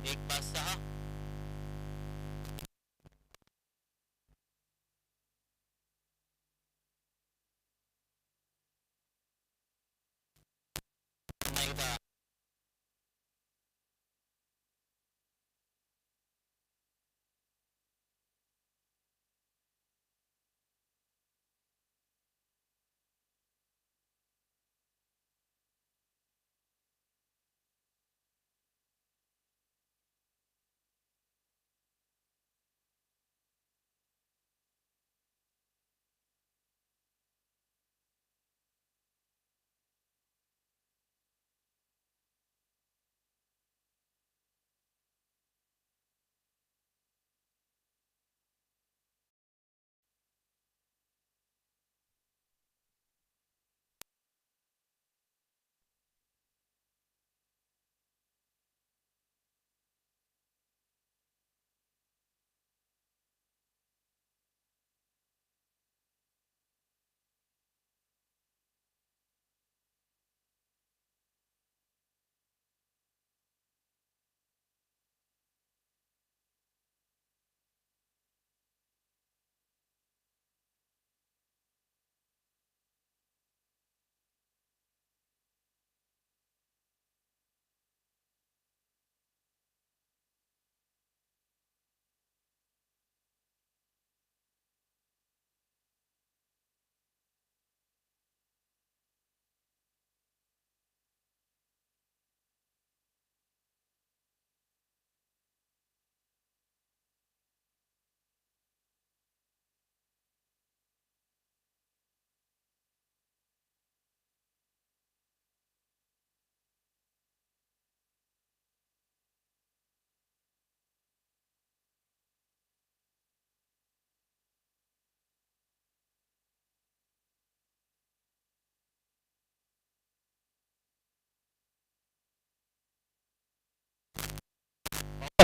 1-6. पुन्हा एकदा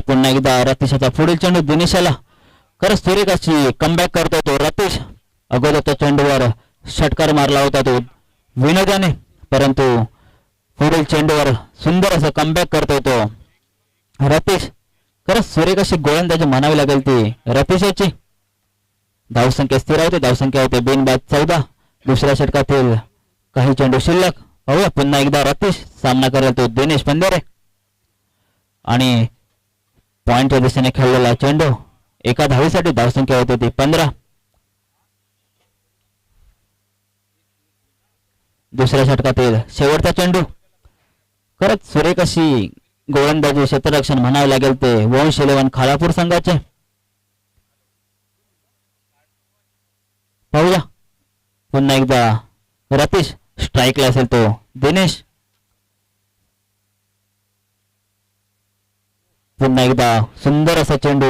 पुन्हा एकदा रतीशचा पुढील चेंडू दिनेशाला खरंच सुरेखाची कमबॅक करतो तो रतीश. अगोदरच्या चेंडूवर षटकार मारला होता तो विनोदाने, परंतु पुढील चेंडूवर सुंदर असं कमबॅक करतो तो रतीश. खरंच सुरेखाची गोलंदाजी म्हणावी लागेल ती रतीशाची. धावसंख्या स्थिर होते, धावसंख्या होते बिनबाद 14. दुसऱ्या षटकातील काही चेंडू शिल्लक. पाहूया पुन्हा एकदा रतीश सामना करेल तो दिनेश पंधरे. आणि पॉइंटच्या दिशेने खेळलेला चेंडू एका धावीसाठी धावसंख्या होती ती 15. दुसऱ्या षटकातील शेवटचा चेंडू. खरंच सुरेख अशी गोलंदाजी क्षेत्ररक्षण म्हणावे लागेल ते वंश 11 खालापूर संघाचे. पाहूया पुन्हा एकदा रतीश स्ट्राईकला असेल तो दिनेश. पुन्हा एकदा सुंदर असा चेंडू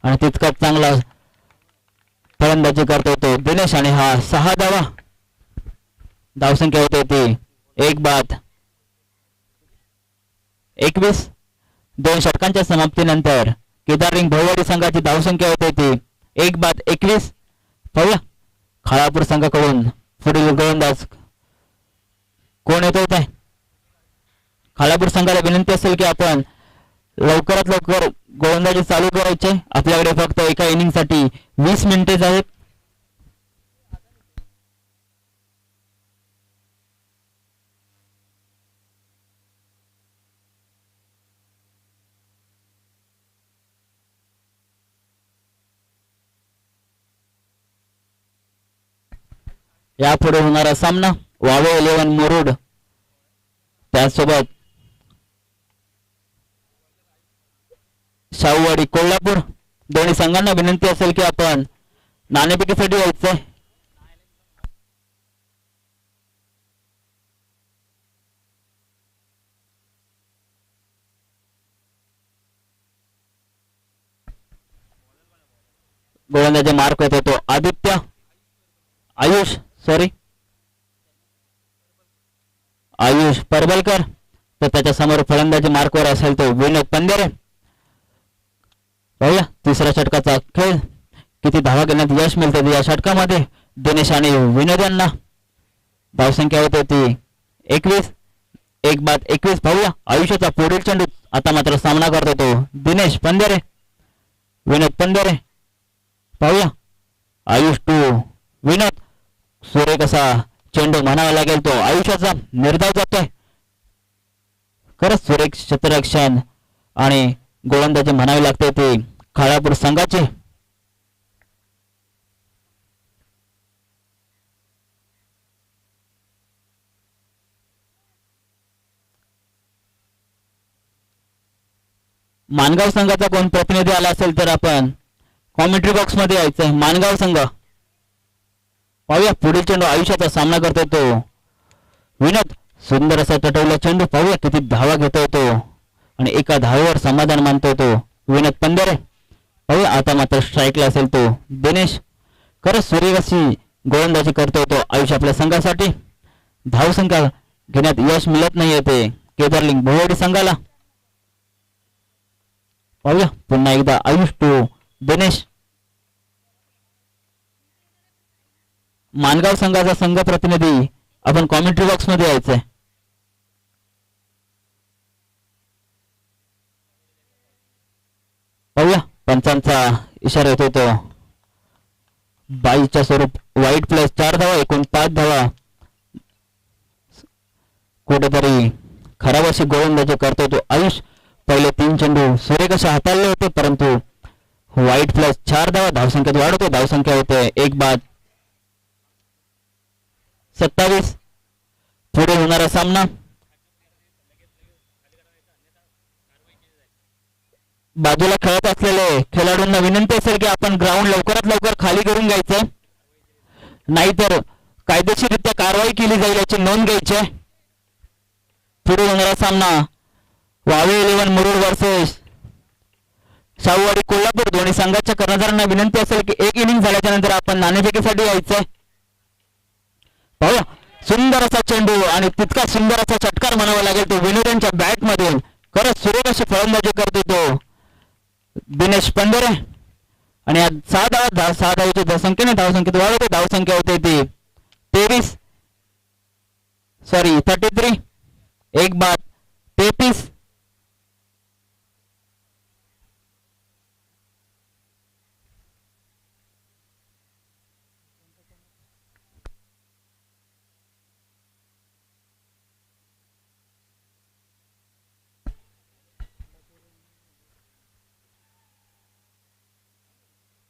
आणि तितकाच चांगला फलंदाजी करतो तो दिनेश. आणि हा 6 धावा. धावसंख्या होते ती 1-21. 2 षटकांच्या समाप्तीनंतर केदारलिंग भोववाडी संघाची धावसंख्या होते ती 1-21. पाहूया खालापूर संघाकडून पुढील गोलंदाज कोण येतो आहे. खालापूर संघाला विनंती असेल की आपण लवकरात लवकर गोलंदाजी चालू करायचे. आपल्याकडे फक्त एका इनिंग साठी 20 मिनिटेच आहेत. यापुढे होणारा सामना वावे 11 मुरुड त्यासोबत शाहूवाडी कोल्हापूर. दोन्ही संघांना विनंती असेल की आपण नाणेफेकीसाठी यायचंय. गोलंदाजी मार्क होतो तो आदित्य आयुष परबलकर. तर त्याच्या समोर फलंदाजी मार्कवर असेल तो विनोद पंधरे. पाहूया तिसऱ्या षटकाचा खेळ. किती धावा घेण्यात यश मिळते या षटकामध्ये दिनेश आणि विनोद यांना. धावसंख्या होते ती 21. 1-21. पाहूया आयुष्याचा पुढील चेंडू आता मात्र सामना करतो तो दिनेश पंधेरे, विनोद पंधेरे. पाहूया आयुष टू विनोद. सुरेख असा चेंडू म्हणावा लागेल तो आयुष्याचा निर्धाव जातोय. खरंच सुरेख क्षेत्ररक्षण आणि गोलंदाजी म्हणावी लागते ते खालापूर संघाचे. मानगाव संघाचा कोण प्रतिनिधी आला असेल तर आपण कॉमेंट्री बॉक्स मध्ये यायचंय. मानगाव संघ. पाहूया पुढील चेंडू आयुष्याचा सामना करतोय तो विनोद. सुंदर असा चटवला चेंडू. पाहूया किती धावा घेतोय तो आणि एका धावेवर समाधान मानतोय तो विनोद पंधेरे. पाहूया आता मात्र स्ट्राईकला असेल तो दिनेश. खरंच सूर्यवंशी गोलंदाजी करतोय तो आयुष आपल्या संघासाठी. धावसंख्या घेण्यात यश मिळत नाहीये ते केदारलिंग भोवडी संघाला. पाहूया पुन्हा एकदा आयुष टू दिनेश. मानगाव संघाचा संघ प्रतिनिधी आपण कॉमेंट्री बॉक्स मध्ये यायचंय. पाहूया पंचांचा इशारा येतो तो 22च्या स्वरूप वाईट प्लस 4 धावा एकूण 5 धावा. कुठेतरी खराब अशी गोलंदाजी करतो तो आयुष. पहिले 3 चेंडू सुरेख असे हाताळले होते परंतु वाईट प्लस 4 धावा. धावसंख्येत वाढ होते. धावसंख्या होते 1 बाद 27. पुढे होणारा सामना बाजूला खेळत असलेले खेळाडूंना विनंती असेल की आपण ग्राउंड लवकरात लवकर खाली करून घ्यायचं, नाहीतर कायदेशीररित्या कारवाई केली जाईल याची नोंद घ्यायची. पुढे होणारा सामना वावे 11 मुरुड वर्सेस शाहूवाडी कोल्हापूर. दोन्ही संघाच्या कर्णधारांना विनंती असेल की एक इनिंग झाल्याच्या नंतर आपण नाणेफेकीसाठी यायचंय. पाहूया सुंदर असा चेंडू आणि तितका सुंदर असा षटकार म्हणावा लागेल तो विनोदांच्या बॅट मधून. खरंच सुरेख अशी फलंदाजी करतो तो दिनेश पंधेरे. आणि 6 धावाची धावसंख्येने धावसंख्येत वाढ होते. धावसंख्या होते ती 33 1 बाद 33.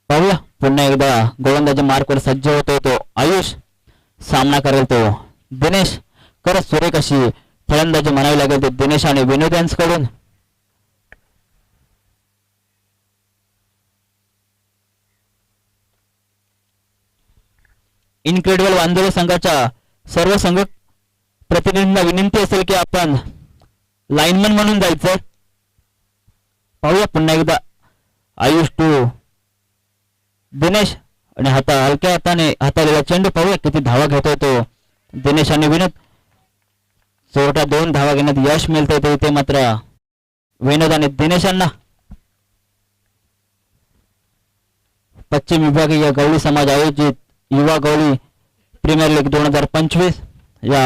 पाहूया पुन्हा एकदा गोलंदाजी मार्कवर सज्ज होतो तो आयुष. सामना करेल तो दिनेश. खरंच सुरेख अशी फलंदाजी म्हणावी लागेल ते दिनेश आणि विनोद यांच्याकडून. इनक्रेडिबल वांदोळे संघाच्या सर्व संघ प्रतिनिधींना विनंती असेल की आपण लाईनमन म्हणून जायचं. पाहूया पुन्हा एकदा आयुष टू दिनेश आणि हलक्या हाताने हाताळलेला चेंडू. पाहूया किती धावा घेतोय तो दिनेश आणि विनोद. चोरट्या 2 धावा घेण्यात यश मिळतंय ते मात्र विनोद आणि दिनेशांना. पश्चिम विभागीय गवळी समाज आयोजित युवा गवळी प्रीमियर लीग 2025 या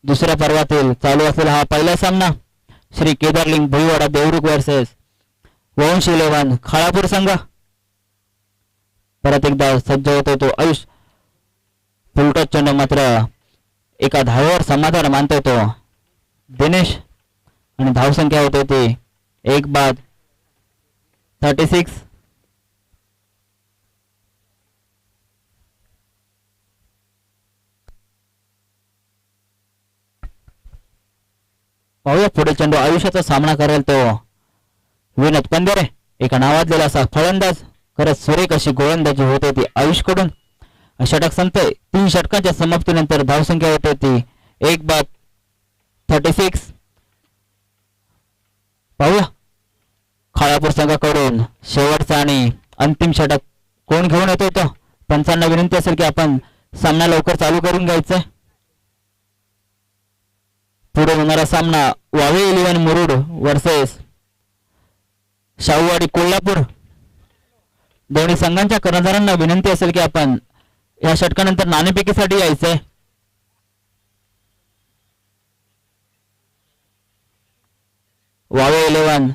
दुसऱ्या पर्वातील चालू असलेला हा पहिला सामना श्री केदारलिंग भुईवाडा देवरुख वर्सेस वंश 11 खालापूर संघ. परत एकदा सज्ज होतो तो आयुष. फुलटॉस चेंडू मात्र एका धावेवर समाधान मानतो तो दिनेश आणि धावसंख्या होते ती 1 बाद 36. पाहूया पुढे चेंडू आयुष्याचा सामना करेल तो विनोद पंधेरे. एका नावाजलेला असा फलंदाज. खरंच सुरेख अशी गोलंदाजी होते ती आयुषकडून. षटक संपते. 3 षटकांच्या समाप्तीनंतर धावसंख्या होते ती 1 बाद 36. पाहूया खालापूर संघाकडून शेवटचा आणि अंतिम षटक कोण घेऊन येतो तो. पंचांना विनंती असेल की आपण सामना लवकर चालू करून घ्यायचा. पुढे होणारा सामना वावे 11 मुरुड वर्सेस शाहूवाडी कोल्हापूर. दोन्ही संघांच्या कर्णधारांना विनंती असेल की आपण या षटकानंतर नाणेफेकीसाठी यायचंय. वावे 11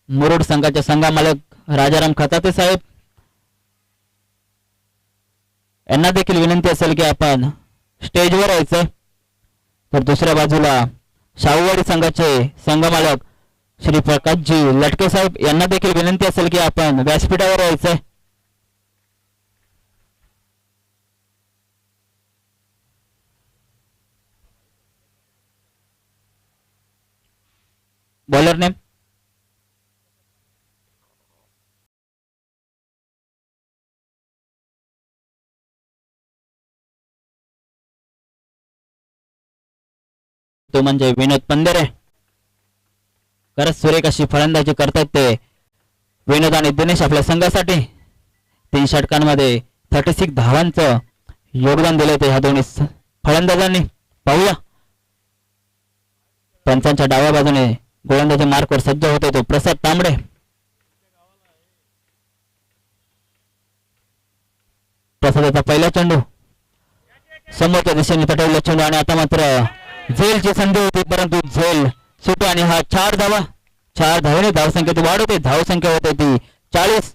मुरुड संघाचे संघा मालक राजाराम खताते साहेब यांना देखील विनंती असेल की आपण स्टेजवर यायचं. तर दुसऱ्या बाजूला शाहूवाडी संघाचे संघ मालक श्री प्रकाशजी लटके साहेब यांना देखील विनंती असेल की आपण व्यासपीठावर यायचंय. बॉलर नेम तो म्हणजे विनोद पंधरे. खरंच सुरेख अशी फलंदाजी करतात ते विनोद आणि दिनेश आपल्या संघासाठी. 3 षटकांमध्ये 36 धावांचं योगदान दिले ते ह्या दोन्ही फलंदाजांनी. पाहूया पंचांच्या डाव्या बाजूने गोलंदाजी मार्कवर सज्ज होते तो प्रसाद तांबडे. प्रसादाचा पहिला चेंडू समोरच्या दिशेने पटवलेला चेंडू आणि आता मात्र झेलची संधी होती परंतु झेल सुटू आणि हा 4 धावाने धावसंख्येत वाढ होते. धावसंख्या होते ती 40.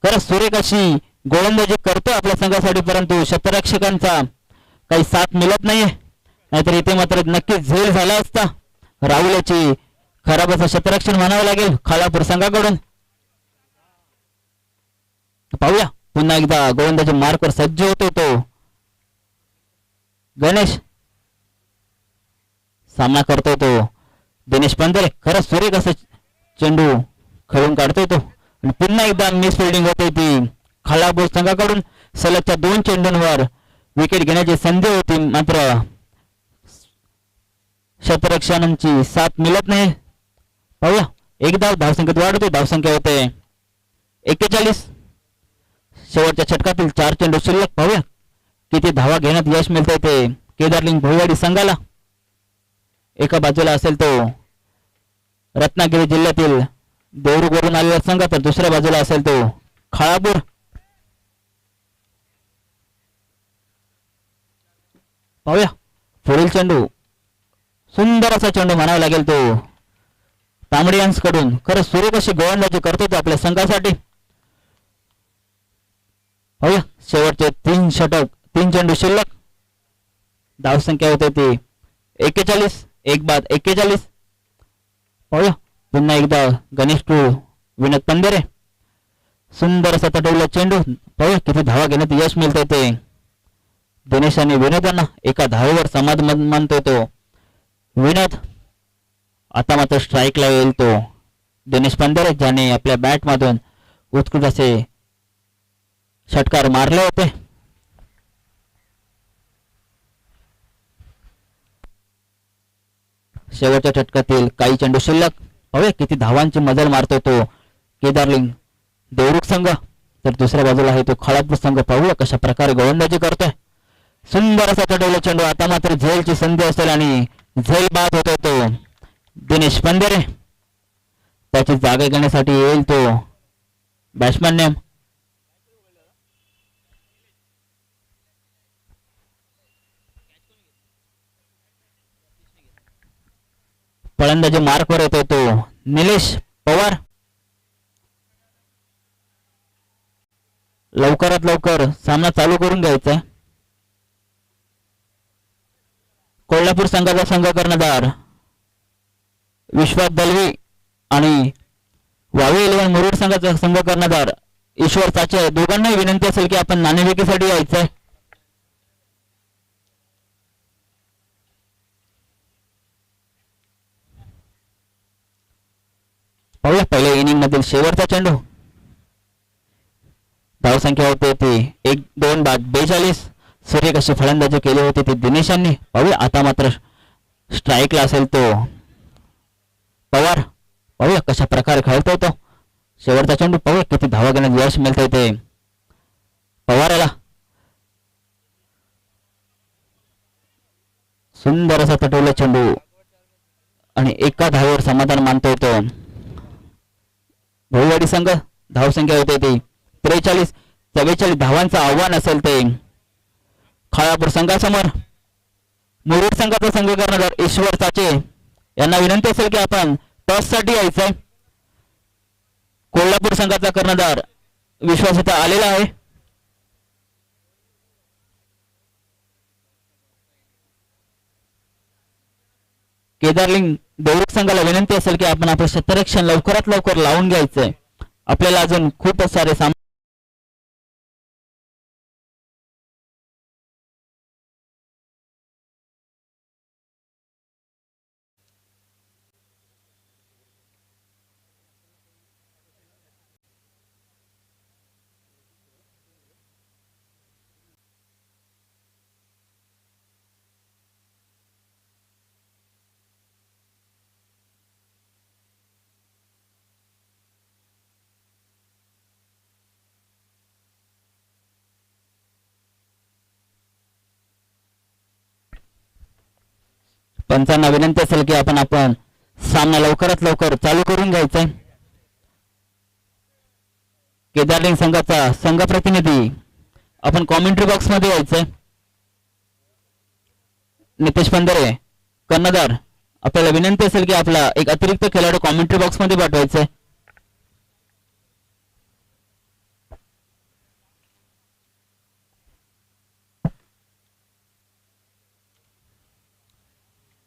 खरंच सुरेख अशी गोलंदाजी करतो आपल्या संघासाठी परंतु शतरक्षकांचा काही साथ मिळत नाहीये. नाहीतर इथे मात्र नक्कीच झेल झाला असता. राहुल याची खराब असं शतरक्षण म्हणावं लागेल खालापूर संघाकडून. पाहूया पुन्हा एकदा गोलंदाजी मार्कवर सज्ज होतो तो गणेश. सामना करतोय तो दिनेश पंधरे. खरंच सुरेख असं चेंडू खेळून काढतोय तो आणि पुन्हा एकदा मिस फिल्डिंग होते ती खालापूर संघाकडून. सलगच्या 2 चेंडूंवर विकेट घेण्याची संधी होती मात्र शतरक्षणांची साथ मिळत नाही. पाहूया एकदा धावसंख्येत वाढ होते. धावसंख्या होते 41. शेवटच्या षटकातील 4 चेंडू शिल्लक. पाहूया किती धावा घेण्यात यश मिळते ते केदारलिंग भोईवाडी संघाला. एका बाजूला असेल तो रत्नागिरी जिल्ह्यातील देवरुखवरून आलेला संघ तर दुसऱ्या बाजूला असेल तो खाळापूर. पाहूया पुढील चेंडू सुंदर असा चेंडू म्हणावा लागेल तो तांबडे यांच्याकडून. खरंच सुरेख अशी गोलंदाजी करतो तो आपल्या संघासाठी. पाहूया शेवटचे 3 चेंडू शिल्लक. धावसंख्या होते ती 41. 41. पाहूया पुन्हा एकदा गणेश टू विनोद पंधरे. सुंदर असा तटवला चेंडू. पाहूया किती धावा घेण्यात यश मिळते ते दिनेश आणि विनोदांना. एका धावेवर समाधान मानतोय तो विनोद. आता मात्र स्ट्राईकला येईल तो दिनेश पंधरे ज्याने आपल्या बॅट मधून उत्कृष्ट असे षटकार मारले होते. शेवटच्या षटकातील काही चेंडू शिल्लक. पाहूया किती धावांची मजल मारतोय तो केदारलिंग देवरुख संघ तर दुसऱ्या बाजूला आहे तो खालापूर संघ. पाहूया कशा प्रकारे गोलंदाजी करतोय. सुंदर असा चढवला चेंडू. आता मात्र झेलची संधी असेल आणि झेल बाद होतोय तो दिनेश पंधरे. त्याची जागा घेण्यासाठी येईल तो बॅट्समॅन नेम फलंदाजी मार्कवर येतोय तो निलेश पवार. लवकरात लवकर सामना चालू करून घ्यायचा. कोल्हापूर संघाचा संघ कर्णधार विश्वास दलवी आणि वावे 11 मुरुड संघाचा संघ कर्णधार ईश्वर चाचे दोघांनाही विनंती असेल की आपण नाणेफेकीसाठी यायचंय. पाहूया पहिल्या इनिंग मधील शेवटचा चेंडू. धावसंख्या होते ती 1-2 बाद 42. सुरेख अशी फलंदाजी केली होती ती दिनेशांनी. पाहूया आता मात्र स्ट्राईकला असेल तो पवार. पाहूया कशा प्रकारे खेळतोय तो शेवटचा चेंडू. पाहूया किती धावा घेण्यात यश मिळतंय ते पवाराला. सुंदर असा तटवला चेंडू आणि एका धावेवर समाधान मानतोय तो भोईवाडी संघ. धावसंख्या होते ती 43. 44 धावांचं आव्हान असेल ते खाळापूर संघासमोर. मुरुड संघाचा संघ कर्णधार ईश्वर चाचे यांना विनंती असेल की आपण टॉस साठी यायचंय. कोल्हापूर संघाचा कर्णधार विश्वास इथं आलेला आहे. केदारलिंग देवरुख संघाला विनंती असेल की आपण आपलं क्षेत्ररक्षण लवकरात लवकर लावून घ्यायचंय. आपल्याला अजून खूप सारे पंचांना विनंती असेल की आपण सामना लवकरात लवकर चालू करून घ्यायचा. केदारलिंग संघाचा संघ प्रतिनिधी आपण कॉमेंट्री बॉक्स मध्ये यायचंय. नितेश पंधरे कर्णधार आपल्याला विनंती असेल की आपला एक अतिरिक्त खेळाडू कॉमेंट्री बॉक्स मध्ये पाठवायचंय.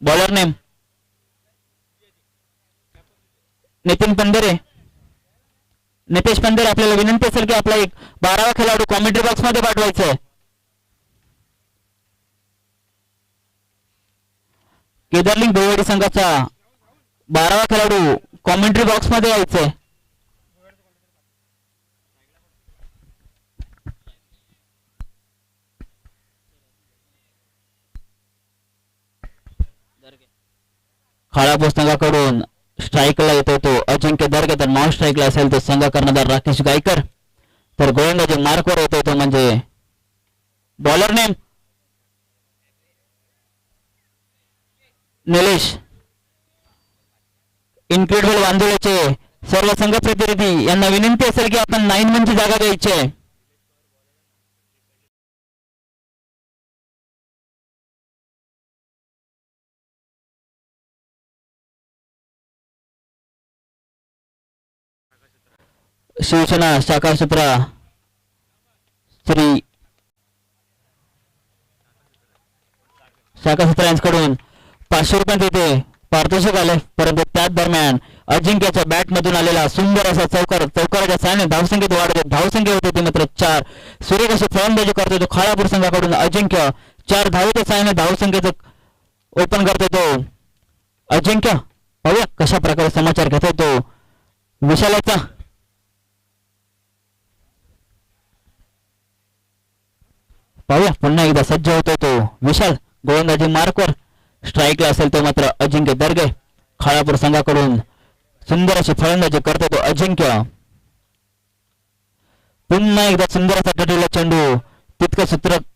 बॉलर नेम नितीन पंधरे. नितेश पंधरे आपल्याला विनंती असेल की आपला एक 12वा खेळाडू कॉमेंट्री बॉक्स मध्ये पाठवायचा आहे. केदारलिंग बेवडी संघाचा 12वा खेळाडू कॉमेंट्री बॉक्स मध्ये यायचंय. खाळापूर संघाकडून स्ट्राईकला येतो तो अजिंक्य दर्गे, तर नॉन स्ट्राईकला असेल तो संघ कर्णधार राकेश गायकर. तर गोलंदाजी मार्कवर येतो तो म्हणजे बॉलर नेम निलेश. इन्क्रेडिबल वांदोळ्याचे सर्व संघ प्रतिनिधी यांना विनंती असेल की आपण 9 मनची जागा द्यायची आहे. शिवसेना शाखा सूत्रा श्री शाखा सूत्रांकडून 500 रुपये तिथे पारितोषिक आले, परंतु त्याच दरम्यान अजिंक्यच्या बॅट मधून आलेला सुंदर असा चौकाराच्या साहाय्याने धावसंख्येत वाढ होते. धावसंख्या होते ती मात्र 4. सुरेख अशी फलंदाजी करतो तो खाळापूर संघाकडून अजिंक्य. 4 धावेच्या साहाय्याने धावसंख्येचं ओपन करतो तो अजिंक्य. पाहूया कशा प्रकारे समाचार घेतो तो विशालाचा. पाहूया पुन्हा एकदा सज्ज होतो तो विशाल. गोलंदाजी मार्कवर स्ट्राईकला असेल तो मात्र अजिंक्य दर्गे. खाळापूर संघाकडून सुंदर अशी फलंदाजी करतो तो अजिंक्य. पुन्हा एकदा सुंदर असा टटीला चेंडू, तितकं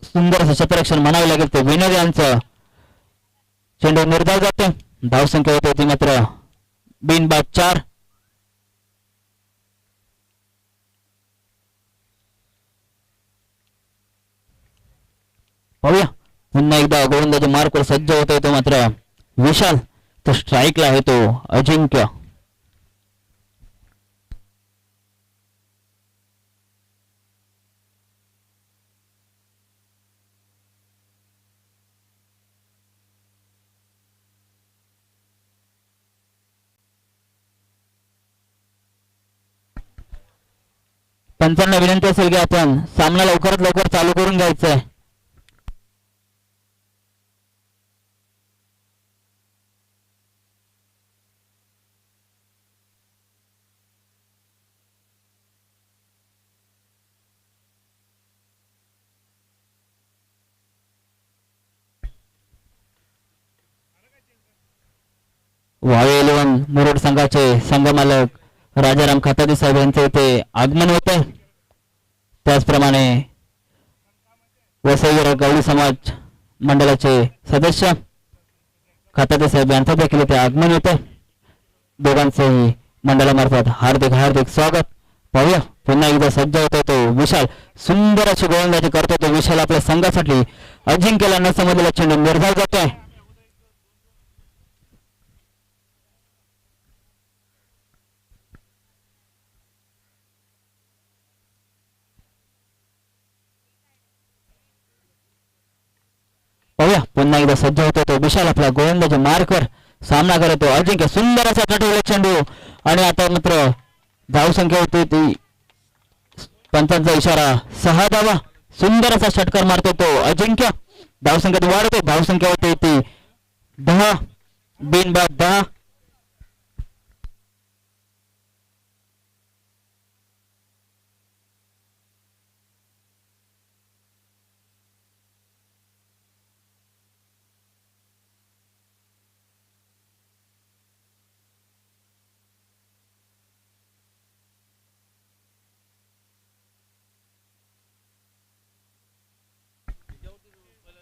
सुंदर असं क्षेत्ररक्षण म्हणावे लागेल ते विनर यांचं. चेंडू निर्धाव जाते. धावसंख्या होते ती मात्र बिनबाद 4. पाहूया पुन्हा एकदा गोलंदाजी मार्कवर सज्ज होतोय तो मात्र विशाल. तो स्ट्राईकला आहे तो अजिंक्य. पंचांना विनंती असेल की आपण सामना लवकरात लवकर चालू करून घ्यायचा आहे. वावे 11 मुरुड संघाचे संघमालक राजाराम खातादी साहेब यांचे इथे आगमन होते. त्याचप्रमाणे वसईवर गवळी समाज मंडळाचे सदस्य खातादी साहेब यांचं देखील इथे आगमन होते. दोघांचेही मंडळामार्फत हार्दिक हार्दिक स्वागत. पाहूया पुन्हा एकदा सज्ज होतो तो विशाल. सुंदर अशी गोलंदाजी करतो तो विशाल आपल्या संघासाठी. अजिंक्यला न समजलेला चेंडू निर्धाव जातोय. पुन्हा एकदा सज्ज होतो तो विशाल आपला गोलंदाजी मार्कवर सामना करतो अजिंक्य सुंदर असा चटवला चेंडू आणि आता मात्र धावसंख्या होती ती पंचांचा इशारा 6 धावा सुंदर असा षटकार मारतो तो अजिंक्य धावसंख्येत वाढतो धावसंख्या होती ती 10 बिनबाद 10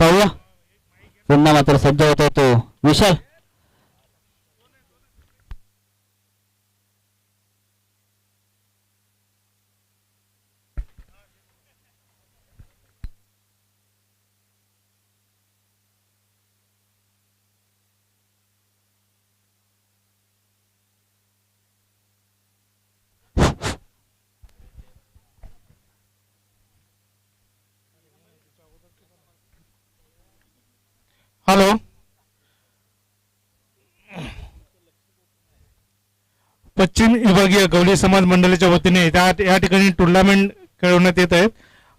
पाहूया पुन्हा मात्र सज्ज होतो तो विशाल हॅलो पश्चिम विभागीय गवळी समाज मंडळाच्या वतीने या ठिकाणी टुर्नामेंट खेळवण्यात येत आहेत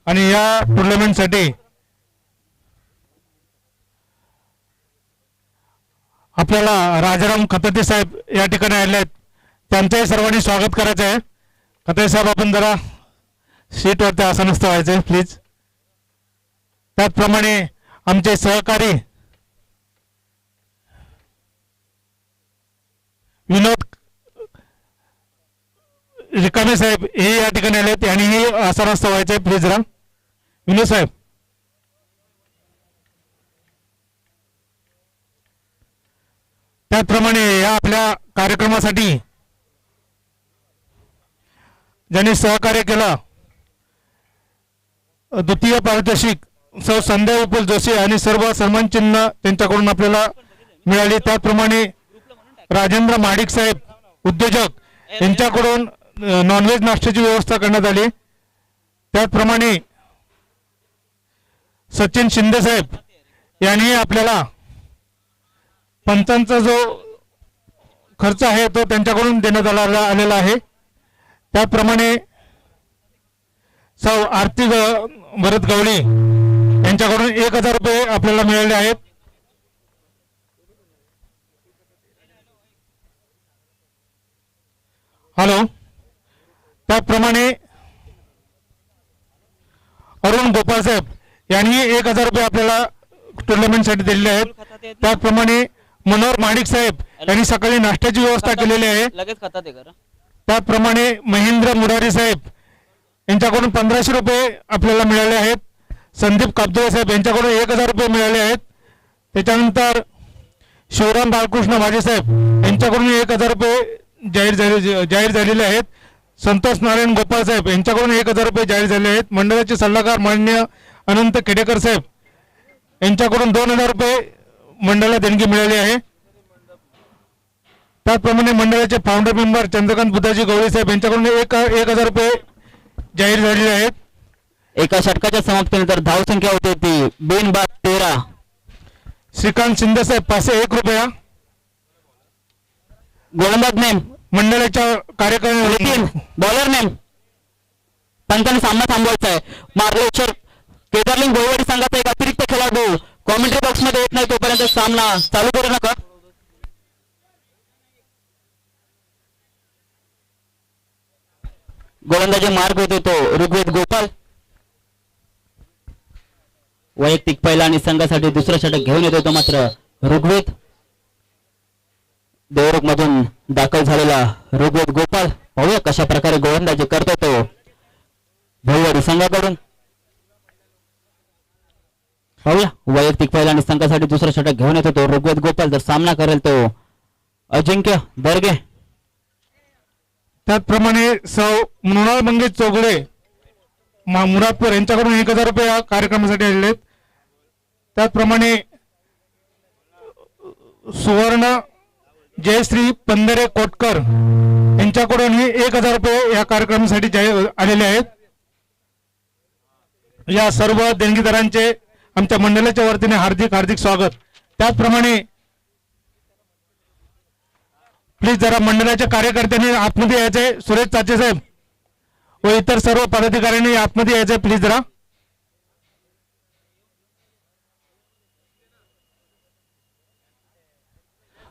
आणि या टुर्नामेंटसाठी आपल्याला राजाराम खताते साहेब या ठिकाणी आले आहेत त्यांचंही सर्वांनी स्वागत करायचं आहे खताते साहेब आपण जरा सीटवरती आसनस्थ व्हायचं आहे प्लीज त्याचप्रमाणे आमचे सहकारी विनोद रिकामे साहेब हे या ठिकाणी आले आणि हे आसनस्थ व्हायचे प्लीज जरा विनोद साहेब त्याचप्रमाणे या आपल्या कार्यक्रमासाठी ज्यांनी सहकार्य केलं द्वितीय पारितोषिक सौ संध्या विपुल जोशी आणि सर्व सन्मान चिन्ह त्यांच्याकडून आपल्याला मिळाली त्याचप्रमाणे राजेंद्र महाडिक साहेब उद्योजक यांच्याकडून नॉनव्हेज नाश्त्याची व्यवस्था करण्यात आली त्याचप्रमाणे सचिन शिंदे साहेब यांनी आपल्याला पंचांचा जो खर्च आहे तो त्यांच्याकडून देण्यात आलेला आहे त्याचप्रमाणे सौ आरती भरत गवळी यांच्याकडून 1000 रुपये आपल्याला मिळाले आहेत हॅलो त्याचप्रमाणे अरुण गोपाळ साहेब यांनी 1000 रुपये आपल्याला टुर्नामेंटसाठी दिलेले आहेत त्याचप्रमाणे मनोहर माडिक साहेब यांनी सकाळी नाश्त्याची व्यवस्था केलेली आहे त्याचप्रमाणे महेंद्र मुरारी साहेब यांच्याकडून 1500 रुपये आपल्याला मिळाले आहेत संदीप कापदुळे साहेब यांच्याकडून 1000 रुपये मिळाले आहेत त्याच्यानंतर शिवराम बाळकृष्ण भाजे साहेब यांच्याकडून 1000 रुपये जाहीर झालेले आहेत संतोष नारायण गोपाळ साहेब यांच्याकडून 1000 रुपये जाहीर झाले आहेत मंडळाचे सल्लागार माननीय अनंत खेडेकर साहेब यांच्याकडून 2000 रुपये मंडळाला देणगी मिळाली आहे त्याचप्रमाणे मंडळाचे फाउंडर मेंबर चंद्रकांत बुद्धाजी गवळी साहेब यांच्याकडून 1000 रुपये जाहीर झालेले आहेत एका षटकाच्या समाप्तीनंतर धावसंख्या होती ती बिनबाद 13 श्रीकांत शिंदे साहेब 501 रुपया गोलंदाज नेम मंडळाच्या कार्यक्रम बॉलर नेम पंचांनी सामना थांबवायचा आहे मार्गदर्शक केदारलिंग गोळवाडी संघाचा एक अतिरिक्त खेळाडू कॉमेंट्री बॉक्स मध्ये येत नाही तोपर्यंत सामना चालू करू नका गोलंदाजी मार्ग होते तो ऋग्वेद गोपाल वैयक्तिक पहिला आणि संघासाठी दुसरा षटक घेऊन येतो तो मात्र ऋग्वेद देवरुख मधून दाखल झालेला ऋग्वेद गोपाल पाहूया कशा प्रकारे गोलंदाजी करतो तो भोईवाडी संघाकडून पाहूया वैयक्तिक पहिला आणि संघासाठी दुसरा षटक घेऊन येतो तो ऋग्वेद गोपाल जर सामना करेल तो अजिंक्य दर्गे त्याचप्रमाणे सौ मृणाल मंगेश चौगुले मुरादपूर यांच्याकडून 1000 रुपये या कार्यक्रमासाठी आलेले आहेत त्याचप्रमाणे सुवर्ण जयश्री पंधरे कोटकर यांच्याकडून 1000 रुपये या कार्यक्रमासाठी आलेले आहेत या सर्व देणगीदारांचे आमच्या मंडळाच्या वतीने हार्दिक हार्दिक स्वागत. त्याचप्रमाणे प्लीज जरा मंडळाच्या कार्यकर्त्यांनी आतमध्ये यायचंय. सुरेश चाचे साहेब व इतर सर्व पदाधिकाऱ्यांनी आतमध्ये यायचंय प्लीज जरा.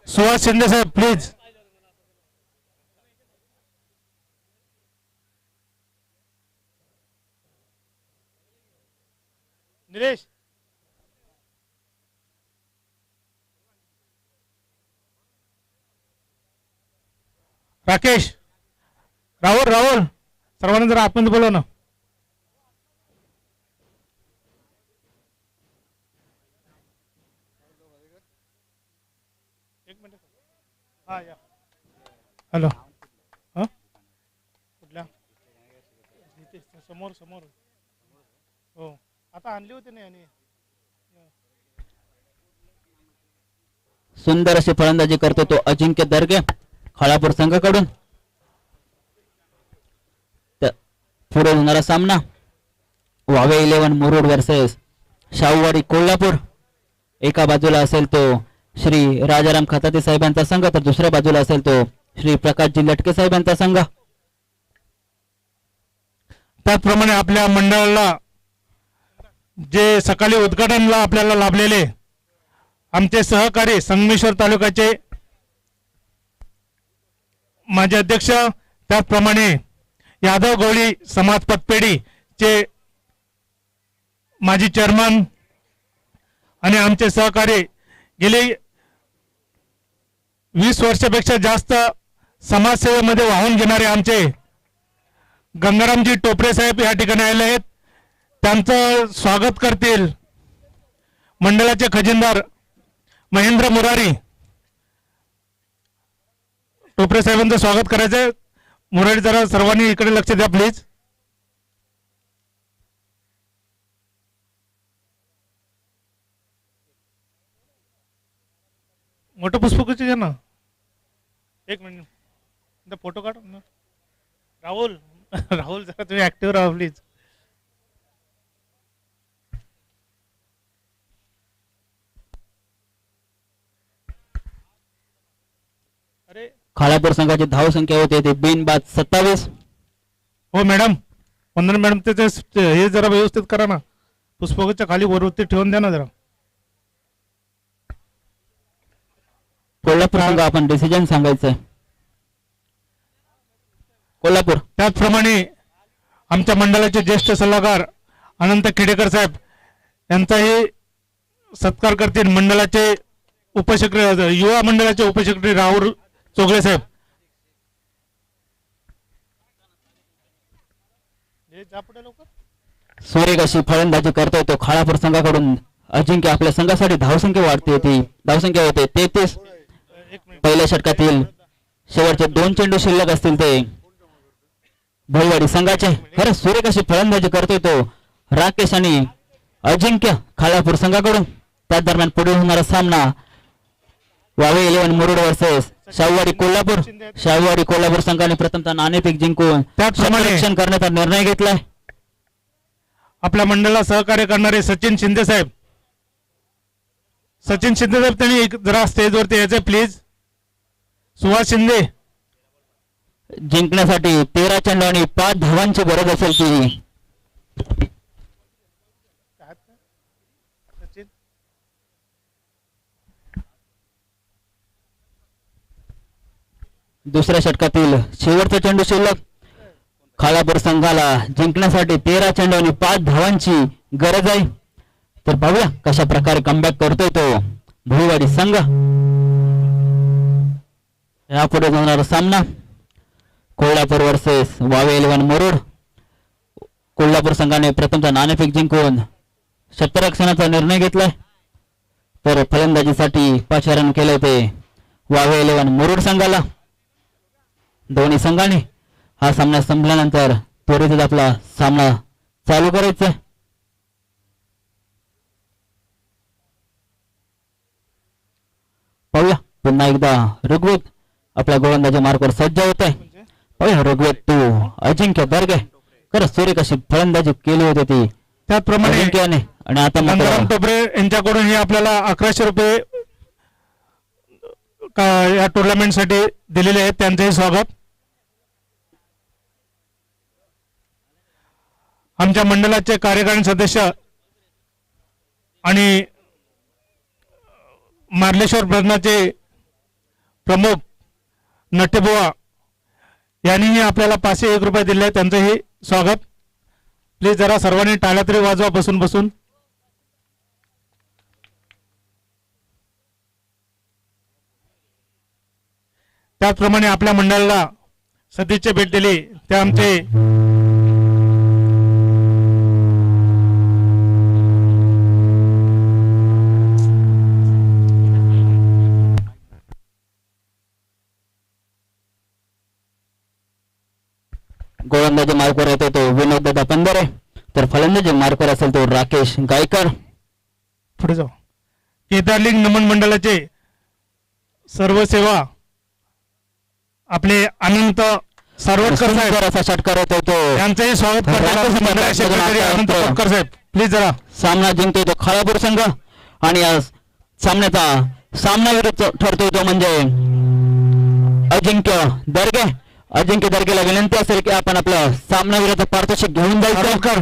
सुहास शिंदे साहेब प्लीज. निलेश राकेश राहुल राहुल सर्वांना जरा आतमध्ये बोलव ना. हॅलो हा कुठल्या समोर समोर हो आता आणली होती ना यांनी. सुंदर अशी फलंदाजी करतो तो अजिंक्य दर्गे खालापूर संघाकडून. पुढे होणारा सामना वावे 11 मुरुड वर्सेस शाहूवाडी कोल्हापूर. एका बाजूला असेल तो श्री राजाराम खताते साहेबांचा संघ, तर दुसऱ्या बाजूला असेल तो श्री प्रकाशजी लटके साहेबांचा संघ. त्याचप्रमाणे आपल्या मंडळाला जे सकाळी उद्घाटनला आपल्याला लाभलेले आमचे सहकारी संगमेश्वर तालुक्याचे माजी अध्यक्ष, त्याचप्रमाणे यादव गवळी समाज पतपेढीचे माजी चेअरमन आणि आमचे सहकारी गेले 20 वर्षापेक्षा जास्त समाजसेवेमध्ये वाहून घेणारे आमचे गंगारामजी टोपरे साहेब या ठिकाणी आले आहेत. त्यांचं स्वागत करतील मंडळाचे खजिनदार महेंद्र मुरारी. टोपरे साहेबांचं स्वागत करायचंय. मुरारी जरा सर्वांनी इकडे लक्ष द्या प्लीज. मोठं पुष्पगुच्छ घ्या ना. एक मिनिट फोटो काढ ना. राहुल राहुल जरा तुम्ही ऍक्टिव्ह राहा प्लीज. अरे खालापूर संघाची धाव संख्या होते ते बिनबाद 27. हो मॅडम वंदना मॅडम ते हे जरा व्यवस्थित करा ना. पुष्पगुच्छ खाली वरती ठेवून द्या ना जरा. कोल्हापूर संघ आपण डिसिजन सांगायचंय. कोल्हापूर. त्याचप्रमाणे आमच्या मंडळाचे ज्येष्ठ सल्लागार अनंत खेडेकर साहेब यांचाही सत्कार करतील मंडळाचे उपसेक्रेटरी युवा मंडळाचे उपसेक्रेटरी राहुल चोगळे साहेब. सुरेख अशी फलंदाजी करतोय तो खालापूर संघाकडून अजिंक्य. आपल्या संघासाठी धावसंख्या वाढते, ती धावसंख्या होते 33. पहिल्या षटकातील शेवटचे 2 चेंडू शिल्लक असतील ते भोईवाडी संघाचे. खरं सुरेख अशी फलंदाजी करतोय तो राकेश आणि अजिंक्य खालापूर संघाकडून. त्या दरम्यान पुढे होणारा सामना वावे 11 मुरुड वर्सेस शाहूवाडी कोल्हापूर. शाहूवाडी कोल्हापूर संघाने प्रथमतः नाणेफेक जिंकून रक्षण करण्याचा निर्णय घेतलाय. आपल्या मंडळाला सहकार्य करणारे सचिन शिंदे साहेब. सचिन शिंदे साहेब त्यांनी जरा स्टेजवरती यायचंय प्लीज. सुहास शिंदे. जिंकण्यासाठी 13 चेंडू आणि 5 धावांची गरज असेल ती. दुसऱ्या षटकातील शेवटचा चेंडू शिल्लक. खालापूर संघाला जिंकण्यासाठी 13 चेंडू आणि 5 धावांची गरज आहे. तर पाहूया कशा प्रकारे कमबॅक करतोय तो भोईवाडी संघ. यापुढे होणारा सामना कोल्हापूर वर्सेस वावे 11 मुरुड. कोल्हापूर संघाने प्रथमतः नाणेफेक जिंकून क्षेत्ररक्षणाचा निर्णय घेतलाय. तर फलंदाजीसाठी पाचारण केले ते वावे 11 मुरुड संघाला. दोन्ही संघाने हा सामना संपल्यानंतर त्वरितच आपला सामना चालू करायचा आहे. पाहूया पुन्हा एकदा ऋग्वेद आपल्या गोलंदाजी मार्गावर सज्ज होत आहे. पाहूया ऋग्वेद तू अजिंक्य दर्गे. खरं सुरेख अशी फलंदाजी केली होती ती. त्याचप्रमाणे अजिंक्याने आणि आता गंगाराम मात्र टोपरे यांच्याकडून हे आपल्याला 1100 रुपये या टुर्नामेंटसाठी दिलेले आहेत, त्यांचंही स्वागत. आमच्या मंडळाचे कार्यकारी सदस्य आणि मार्लेश्वर प्रज्ञाचे प्रमुख नट्टेबुवा यांनीही आपल्याला 501 रुपये दिले आहेत, त्यांचंही स्वागत. प्लीज जरा सर्वांनी टाळ्या तरी वाजवा बसून बसून. त्याचप्रमाणे आपल्या मंडळाला सदिच्छा भेट दिली ते आमचे गोलंदाजी मार्कवर येतो तो विनोद दादा पंधरे, तर फलंदाजी मार्कवर असेल तो राकेश गायकर. पुढे जाऊ. केदारलिंग नमन मंडळाचे सर्व सेवा आपले अनंत सारवटकर साहेब, सुंदर असा षटकार येतो तो, यांचंही स्वागत करताना मंडळाचे सेक्रेटरी अनंत पटकर साहेब, प्लीज जरा. सामना जिंकतो तो खालापूर संघ आणि या सामन्याचा सामनावीर ठरतो तो म्हणजे अजिंक्य दर्गे. अजिंक्य दर्गेला विनंती असेल की आपण आपल्या सामनावीराचं पारितोषिक घेऊन जायचं. सारवटकर